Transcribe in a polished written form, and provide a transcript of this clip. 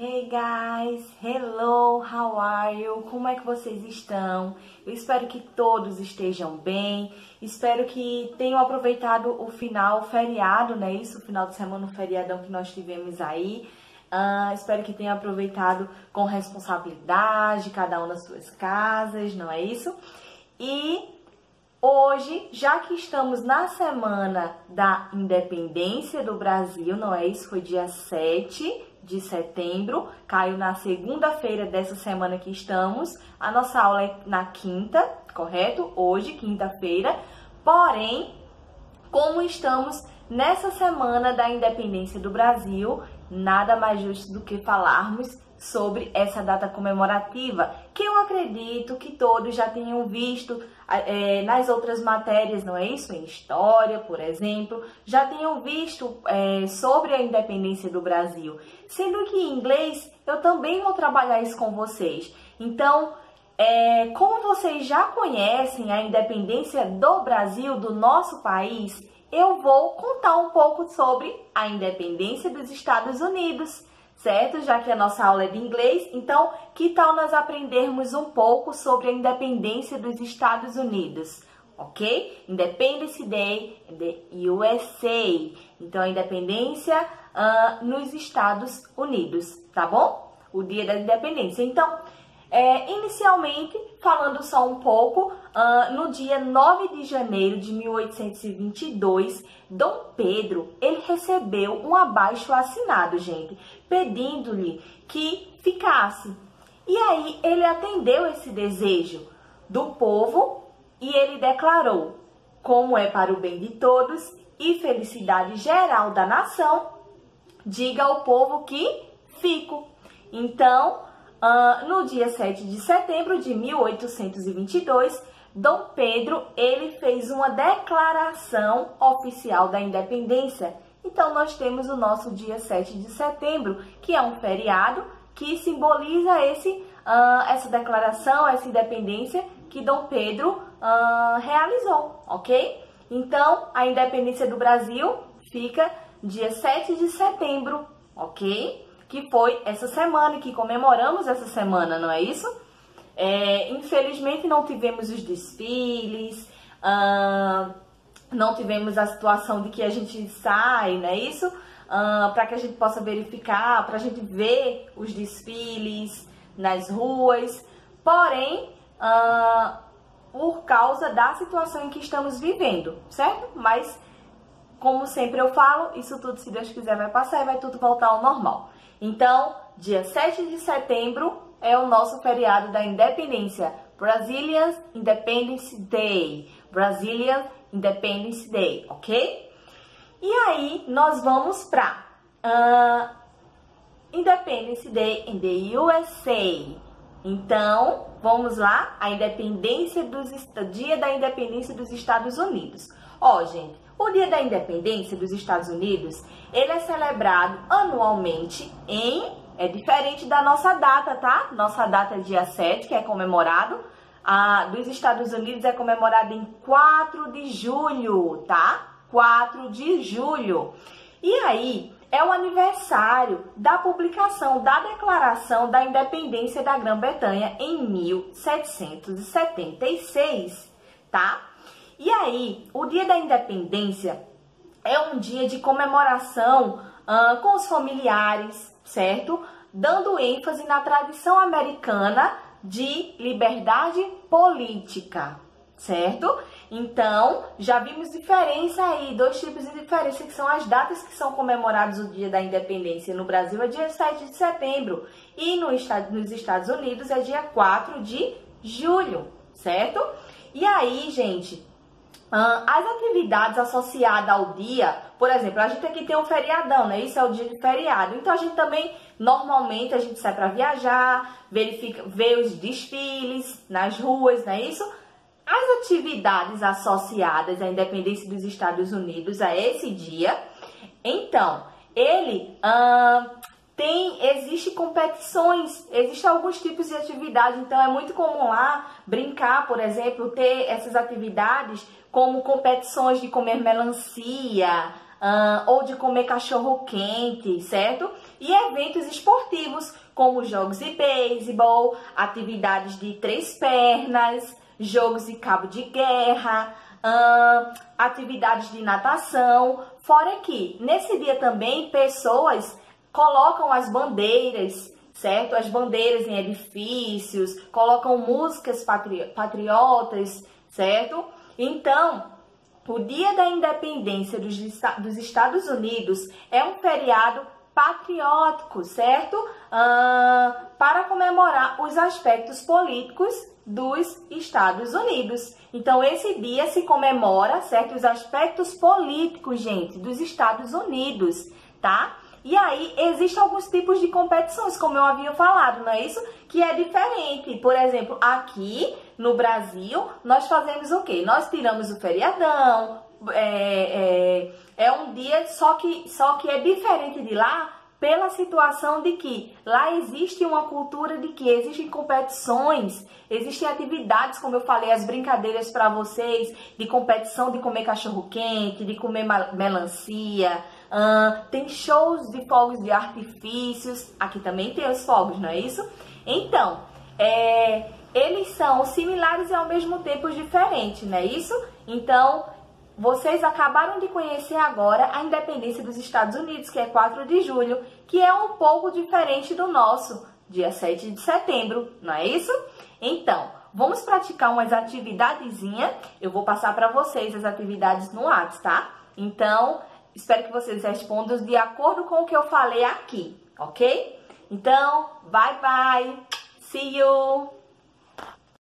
Hey guys, hello, how are you? Como é que vocês estão? Eu espero que todos estejam bem, espero que tenham aproveitado o feriado, né? Isso, o final de semana, o feriadão que nós tivemos aí. Espero que tenham aproveitado com responsabilidade, cada um nas suas casas, não é isso? E hoje, já que estamos na semana da independência do Brasil, não é isso? Foi dia 7 de setembro, caiu na segunda-feira dessa semana que estamos. A nossa aula é na quinta, correto? Hoje, quinta-feira. Porém, como estamos nessa semana da independência do Brasil, nada mais justo do que falarmos sobre essa data comemorativa, que eu acredito que todos já tenham visto nas outras matérias, não é isso? Em história, por exemplo, já tenham visto sobre a independência do Brasil. Sendo que em inglês eu também vou trabalhar isso com vocês. Então, como vocês já conhecem a independência do Brasil, do nosso país, eu vou contar um pouco sobre a independência dos Estados Unidos, certo? Já que a nossa aula é de inglês, então que tal nós aprendermos um pouco sobre a independência dos Estados Unidos, ok? Independence Day in the USA. Então, a independência nos Estados Unidos, tá bom? O dia da independência. Então, inicialmente, falando só um pouco, no dia 9 de janeiro de 1822, Dom Pedro, ele recebeu um abaixo-assinado, gente, pedindo-lhe que ficasse. E aí, ele atendeu esse desejo do povo e ele declarou: como é para o bem de todos e felicidade geral da nação, diga ao povo que fico. Então, no dia 7 de setembro de 1822, Dom Pedro, ele fez uma declaração oficial da independência. Então, nós temos o nosso dia 7 de setembro, que é um feriado que simboliza essa declaração, essa independência que Dom Pedro realizou, ok? Então, a independência do Brasil fica dia 7 de setembro, ok? Que foi essa semana, que comemoramos essa semana, não é isso? Infelizmente não tivemos os desfiles, não tivemos a situação de que a gente sai, não é isso? Para que a gente possa verificar, para a gente ver os desfiles nas ruas. Porém, por causa da situação em que estamos vivendo, certo? Mas, como sempre eu falo, isso tudo, se Deus quiser, vai passar e vai tudo voltar ao normal. Então, dia 7 de setembro é o nosso feriado da independência. Brazilian Independence Day. Brazilian Independence Day, ok? E aí, nós vamos para Independence Day in the USA. Então, vamos lá, dia da independência dos Estados Unidos. Ó, gente, o dia da independência dos Estados Unidos, ele é celebrado anualmente é diferente da nossa data, tá? Nossa data é dia 7, que é comemorado. Dos Estados Unidos é comemorado em 4 de julho, tá? 4 de julho. E aí, é o aniversário da publicação da Declaração da Independência da Grã-Bretanha em 1776, tá? E aí, o dia da independência é um dia de comemoração com os familiares, certo? Dando ênfase na tradição americana de liberdade política, certo? Então, já vimos diferença aí, dois tipos de diferença, que são as datas que são comemoradas o dia da independência. No Brasil é dia 7 de setembro e nos Estados Unidos é dia 4 de julho, certo? E aí, gente, as atividades associadas ao dia, por exemplo, a gente aqui tem um feriadão, né? Isso é o dia de feriado. Então, a gente também, normalmente, a gente sai para viajar, vê os desfiles nas ruas, não é isso? As atividades associadas à independência dos Estados Unidos a esse dia, então, ele existe competições, existem alguns tipos de atividade, então é muito comum lá brincar, por exemplo, ter essas atividades como competições de comer melancia ou de comer cachorro quente, certo? E eventos esportivos, como jogos de beisebol, atividades de 3 pernas, jogos de cabo de guerra, atividades de natação. Fora que nesse dia também pessoas colocam as bandeiras, certo? As bandeiras em edifícios, colocam músicas patriotas, certo? Então, o Dia da Independência dos Estados Unidos é um feriado patriótico, certo? Para comemorar os aspectos políticos dos Estados Unidos. Então, esse dia se comemora, certo? Os aspectos políticos, gente, dos Estados Unidos, tá? E aí, existem alguns tipos de competições, como eu havia falado, não é isso? Que é diferente. Por exemplo, aqui no Brasil, nós fazemos o quê? Nós tiramos o feriadão, é um dia só que é diferente de lá, pela situação de que lá existe uma cultura de que existem competições, existem atividades, como eu falei, as brincadeiras para vocês, de competição de comer cachorro-quente, de comer melancia, tem shows de fogos de artifícios, aqui também tem os fogos, não é isso? Então, eles são similares e ao mesmo tempo diferentes, não é isso? Então, vocês acabaram de conhecer agora a independência dos Estados Unidos, que é 4 de julho, que é um pouco diferente do nosso, dia 7 de setembro, não é isso? Então, vamos praticar umas atividadezinhas. Eu vou passar para vocês as atividades no WhatsApp, tá? Então, espero que vocês respondam de acordo com o que eu falei aqui, ok? Então, bye bye! See you!